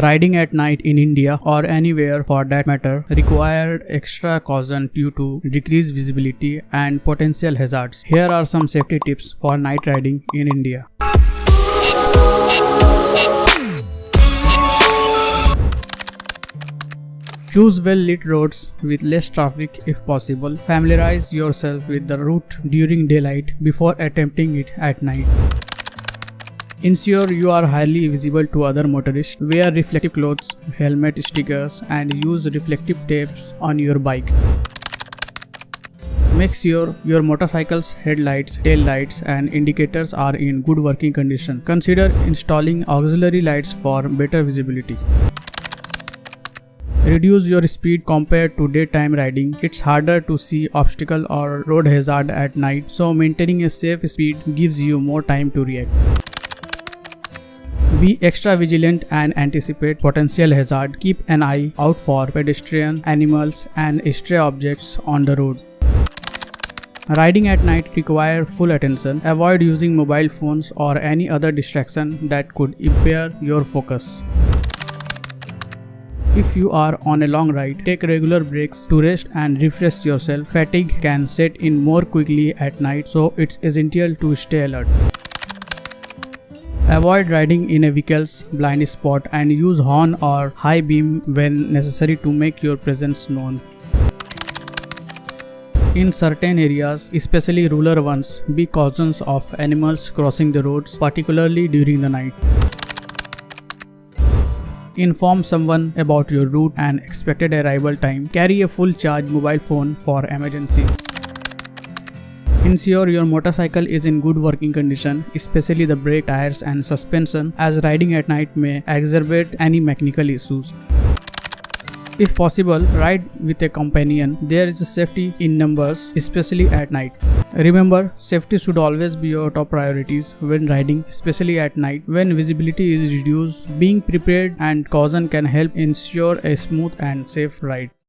Riding at night in India or anywhere for that matter required extra caution due to decreased visibility and potential hazards. Here are some safety tips for night riding in India. Choose well-lit roads with less traffic if possible. Familiarize yourself with the route during daylight before attempting it at night. Ensure you are highly visible to other motorists. Wear reflective clothes, helmet stickers, and use reflective tapes on your bike. Make sure your motorcycle's headlights, tail lights, and indicators are in good working condition. Consider installing auxiliary lights for better visibility. Reduce your speed compared to daytime riding. It's harder to see obstacle or road hazard at night, so maintaining a safe speed gives you more time to react. Be extra vigilant and anticipate potential hazard. Keep an eye out for pedestrian, animals, and stray objects on the road. Riding at night requires full attention. Avoid using mobile phones or any other distraction that could impair your focus. If you are on a long ride, take regular breaks to rest and refresh yourself. Fatigue can set in more quickly at night, so it's essential to stay alert. Avoid riding in a vehicle's blind spot and use horn or high beam when necessary to make your presence known. In certain areas, especially rural ones, be cautious of animals crossing the roads, particularly during the night. Inform someone about your route and expected arrival time. Carry a full charge mobile phone for emergencies. Ensure your motorcycle is in good working condition, especially the brake, tires, and suspension, as riding at night may exacerbate any mechanical issues. If possible, ride with a companion. There is safety in numbers, especially at night. Remember, safety should always be your top priorities when riding, especially at night when visibility is reduced. Being prepared and caution can help ensure a smooth and safe ride.